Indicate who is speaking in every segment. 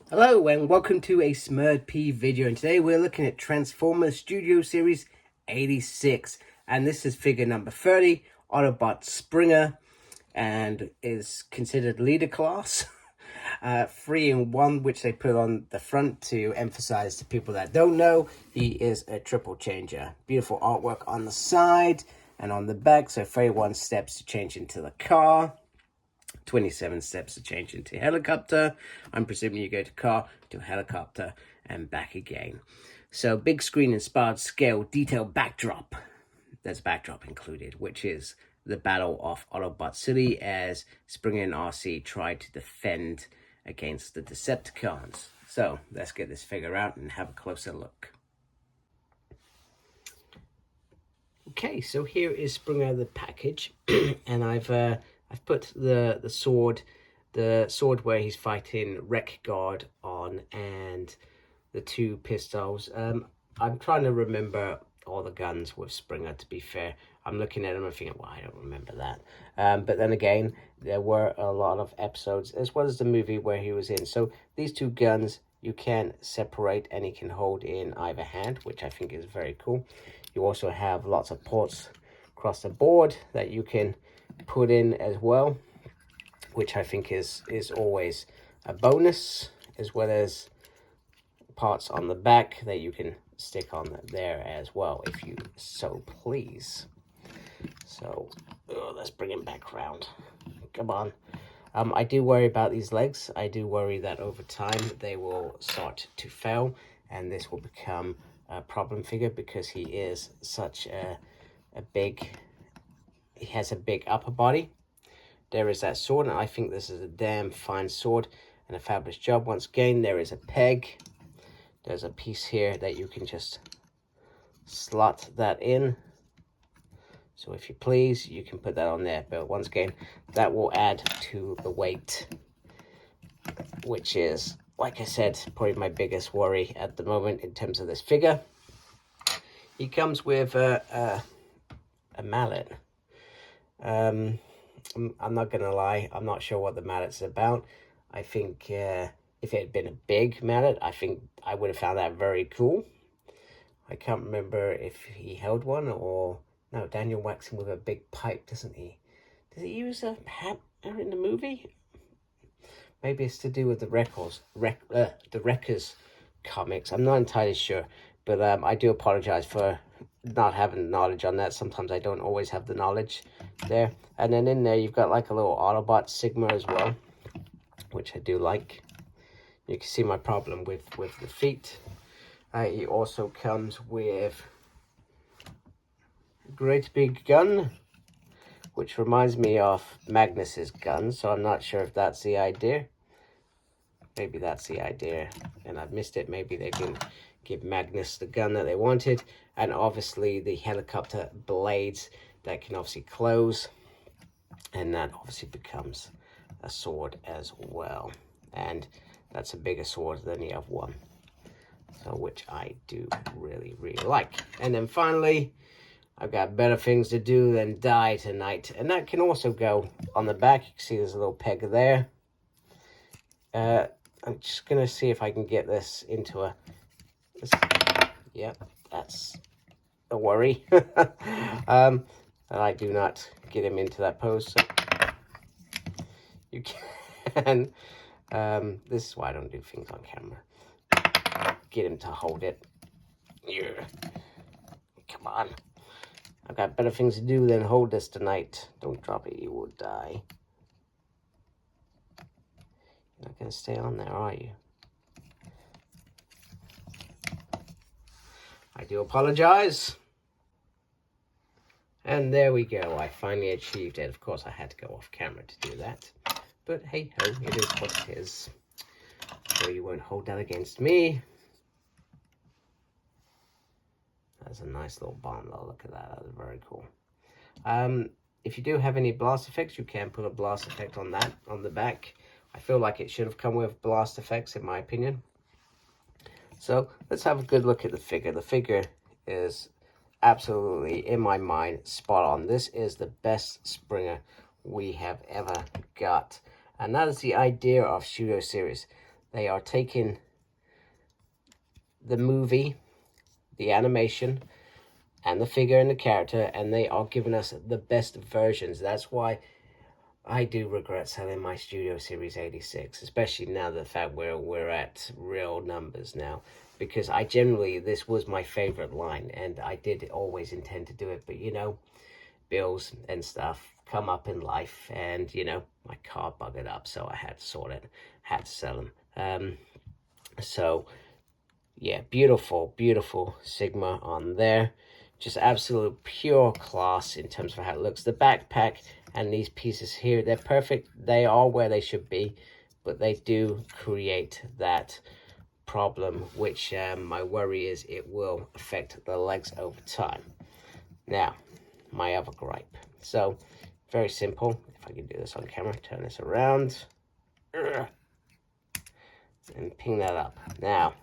Speaker 1: Hello and welcome to a Smurd P video, and today we're looking at Transformers Studio Series 86, and this is figure number 30, Autobot Springer, and is considered leader class. 3-in-1, which they put on the front to emphasize to people that don't know, he is a triple changer. Beautiful artwork on the side and on the back, so 31 steps to change into the car. 27 steps to change into helicopter. I'm presuming you go to car, to helicopter, and back again. So big screen inspired scale detail backdrop. There's a backdrop included, which is the Battle of Autobot City as Springer and RC try to defend against the Decepticons. So let's get this figure out and have a closer look. Okay, so here is Springer, the package, and I've put the sword where he's fighting Wreck Guard on, and the two pistols. I'm trying to remember all the guns with Springer, to be fair. I'm looking at them and thinking, well, I don't remember that. But then again, there were a lot of episodes, as well as the movie where he was in. So these two guns, you can separate and he can hold in either hand, which I think is very cool. You also have lots of ports across the board that you can put in as well, which I think is always a bonus, as well as parts on the back that you can stick on there as well if you so please. So let's bring him back round. Come on. I do worry about these legs. I do worry that over time they will start to fail and this will become a problem figure, because he is such a big, he has a big upper body. There is that sword, and I think this is a damn fine sword and a fabulous job. Once again, there is a peg. There's a piece here that you can just slot that in. So if you please, you can put that on there. But once again, that will add to the weight, which is, like I said, probably my biggest worry at the moment in terms of this figure. He comes with a mallet. I'm not gonna lie, I'm not sure what the mallet's about. I think if it had been a big mallet, I think I would have found that very cool. I can't remember if he held one or no. Daniel whacks him with a big pipe, doesn't he? Does he use a hammer in the movie? Maybe it's to do with the the Wreckers comics. I'm not entirely sure, but I do apologize for not having knowledge on that. Sometimes I don't always have the knowledge there. And then in there you've got like a little Autobot Sigma as well, which I do like. You can see my problem with the feet. He also comes with a great big gun, which reminds me of Magnus's gun, so I'm not sure if that's the idea. Maybe that's the idea and I've missed it. Maybe they didn't give Magnus the gun that they wanted. And obviously the helicopter blades that can obviously close, and that obviously becomes a sword as well. And that's a bigger sword than the other one, so which I do really like. And then finally, I've got better things to do than die tonight, and that can also go on the back. You can see there's a little peg there. I'm just gonna see if I can get this into a, yeah, that's a worry. And I do not get him into that pose, so you can. This is why I don't do things on camera. Get him to hold it. Yeah. Come on. I've got better things to do than hold this tonight. Don't drop it, you will die. You're not going to stay on there, are you? I do apologize. And there we go. I finally achieved it. Of course, I had to go off camera to do that. But hey ho, it is what it is. So you won't hold that against me. That's a nice little bomb though. Look at that. That was very cool. If you do have any blast effects, you can put a blast effect on that, on the back. I feel like it should have come with blast effects, in my opinion. So let's have a good look at the figure. The figure is absolutely, in my mind, spot on. This is the best Springer we have ever got. And that is the idea of Studio Series. They are taking the movie, the animation, and the figure and the character, and they are giving us the best versions. That's why I do regret selling my Studio Series 86, especially now the fact we're at real numbers now, because I generally, this was my favorite line, and I did always intend to do it, but you know, bills and stuff come up in life, and you know, my car buggered up, so I had to sort it, had to sell them. So yeah, beautiful, beautiful Sigma on there. Just absolute pure class in terms of how it looks. The backpack and these pieces here, they're perfect. They are where they should be, but they do create that problem, which my worry is it will affect the legs over time. Now, my other gripe. So, very simple. If I can do this on camera, turn this around. And ping that up. Now,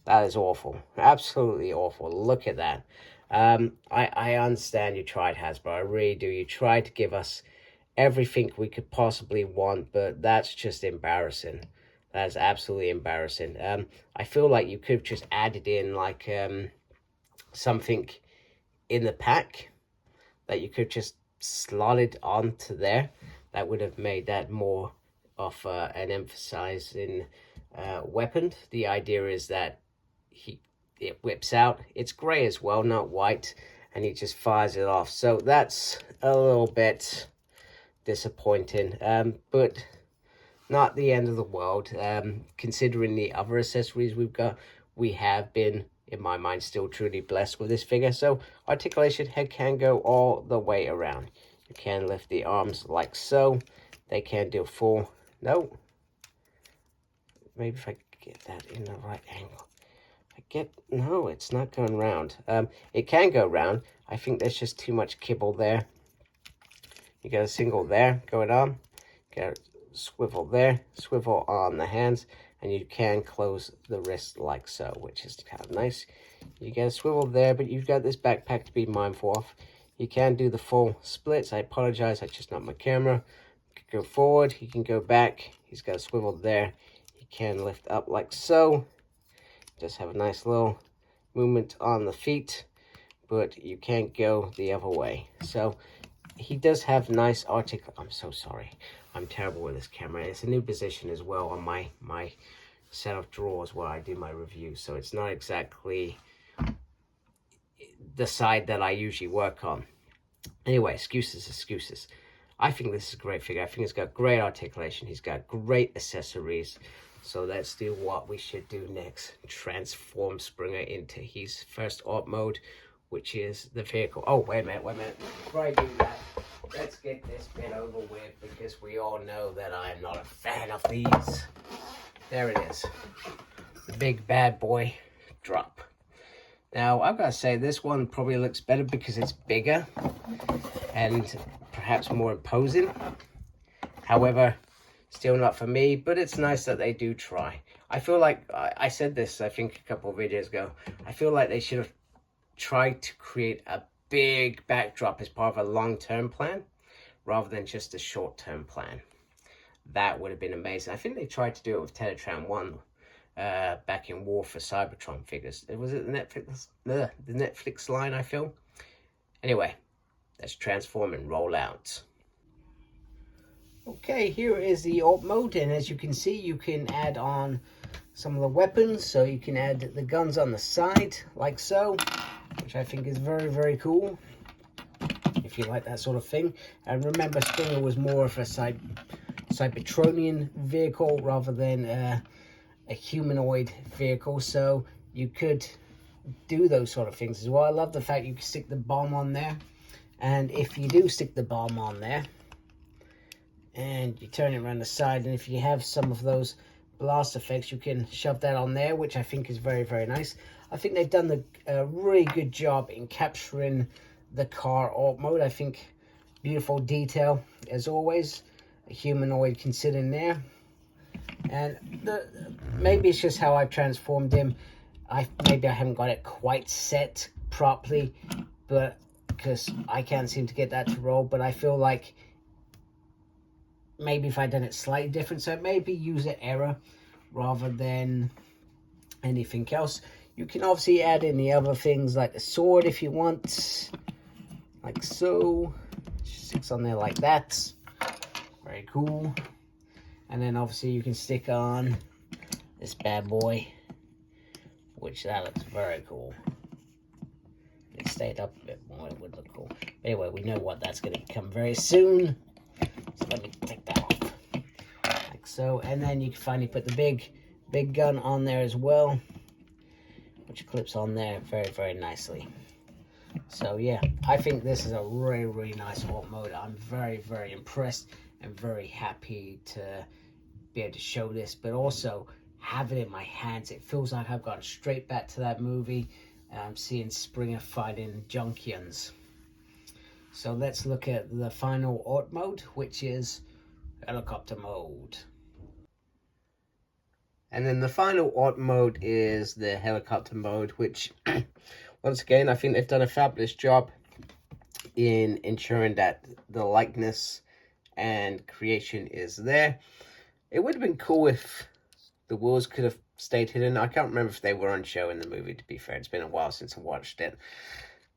Speaker 1: that is awful. Absolutely awful. Look at that. I understand you tried, Hasbro. I really do. You tried to give us everything we could possibly want, but that's just embarrassing. That is absolutely embarrassing. I feel like you could have just added in like something in the pack that you could just slotted onto there. That would have made that more of an emphasizing weapon. The idea is that it whips out. It's gray as well, not white, and he just fires it off. So that's a little bit disappointing, but not the end of the world. Considering the other accessories we've got, we have been, in my mind, still truly blessed with this figure. So articulation, head can go all the way around. You can lift the arms like so. They can do full. No. Maybe if I get that in the right angle. No, it's not going round. It can go round. I think there's just too much kibble there. You got a single there going on. Got a swivel there, swivel on the hands, and you can close the wrist like so, which is kind of nice. You get a swivel there, but you've got this backpack to be mindful of. You can do the full splits. I apologize, that's just not my camera. You can go forward, you can go back. He's got a swivel there. He can lift up like so. Just have a nice little movement on the feet, but you can't go the other way. So he does have nice I'm so sorry. I'm terrible with this camera. It's a new position as well on my set of drawers where I do my reviews. So it's not exactly the side that I usually work on. Anyway, excuses. I think this is a great figure. I think it's got great articulation. He's got great accessories. So let's do what we should do next. Transform Springer into his first art mode, which is the vehicle. Oh, wait a minute. Before I do that, let's get this bit over with, because we all know that I am not a fan of these. There it is. The big bad boy drop. Now, I've got to say, this one probably looks better because it's bigger and perhaps more imposing. However, still not for me, but it's nice that they do try. I feel like, I said this, I think, a couple of videos ago. I feel like they should have tried to create a big backdrop as part of a long-term plan, rather than just a short-term plan. That would have been amazing. I think they tried to do it with Teletran 1 back in War for Cybertron figures. Was it the Netflix line, I feel? Anyway, let's transform and roll out. Okay, here is the alt mode, and as you can see, you can add on some of the weapons. So you can add the guns on the side, like so, which I think is very, very cool, if you like that sort of thing. And remember, Springer was more of a Cybertronian vehicle rather than a humanoid vehicle, so you could do those sort of things as well. I love the fact you can stick the bomb on there, and if you do stick the bomb on there, and you turn it around the side, and if you have some of those blast effects, you can shove that on there, which I think is very, very nice. I think they've done a really good job in capturing the car alt mode. I think beautiful detail as always. A humanoid can sit in there, and maybe it's just how I've transformed him. Maybe I haven't got it quite set properly, but because I can't seem to get that to roll. But I feel like maybe if I'd done it slightly different, so maybe user error, rather than anything else. You can obviously add in the other things like the sword if you want, like so. Sticks on there like that. Very cool. And then obviously you can stick on this bad boy, which that looks very cool. It stayed up a bit more, it would look cool. But anyway, we know what that's going to come very soon. So let me take that off. Like so. And then you can finally put the big gun on there as well, which clips on there very, very nicely. So yeah, I think this is a really, really nice alt mode. I'm very, very impressed and very happy to be able to show this, but also have it in my hands. It feels like I've gone straight back to that movie and I'm seeing Springer fighting Junkians. So let's look at the final alt mode, which is helicopter mode. And then the final alt mode is the helicopter mode, which once again, I think they've done a fabulous job in ensuring that the likeness and creation is there. It would have been cool if the wheels could have stayed hidden. I can't remember if they were on show in the movie, to be fair. It's been a while since I watched it.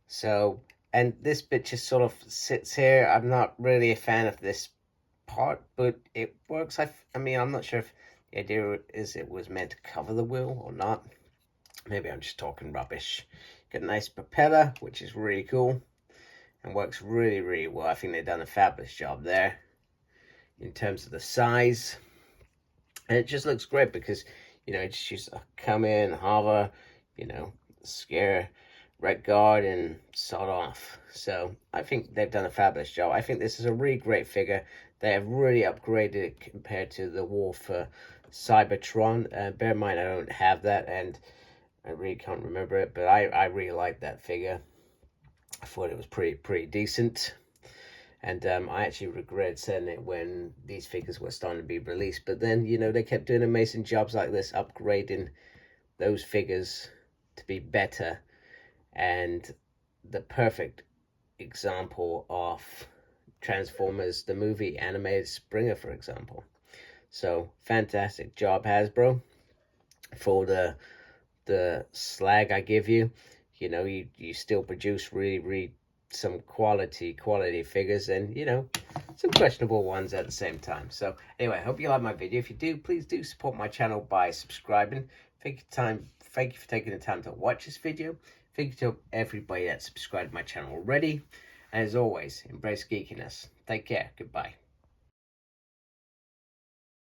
Speaker 1: So, and this bit just sort of sits here. I'm not really a fan of this part, but it works. I mean, I'm not sure if the idea is it was meant to cover the wheel or not. Maybe I'm just talking rubbish. Got a nice propeller, which is really cool and works really, really well. I think they've done a fabulous job there in terms of the size. And it just looks great because, you know, it's just come in, hover, you know, scare, red guard, and sod off. So I think they've done a fabulous job. I think this is a really great figure. They have really upgraded it compared to the War for Cybertron. Bear in mind, I don't have that, and I really can't remember it, but I really like that figure. I thought it was pretty decent. And I actually regret selling it when these figures were starting to be released. But then, you know, they kept doing amazing jobs like this, upgrading those figures to be better. And the perfect example of Transformers, the movie animated Springer, for example. So, fantastic job, Hasbro, for the slag I give you. You know, you still produce really some quality figures, and you know, some questionable ones at the same time. So anyway, I hope you like my video. If you do, please do support my channel by subscribing. Thank you for taking the time to watch this video. Thank you to everybody that subscribed to my channel already. And as always, embrace geekiness. Take care. Goodbye.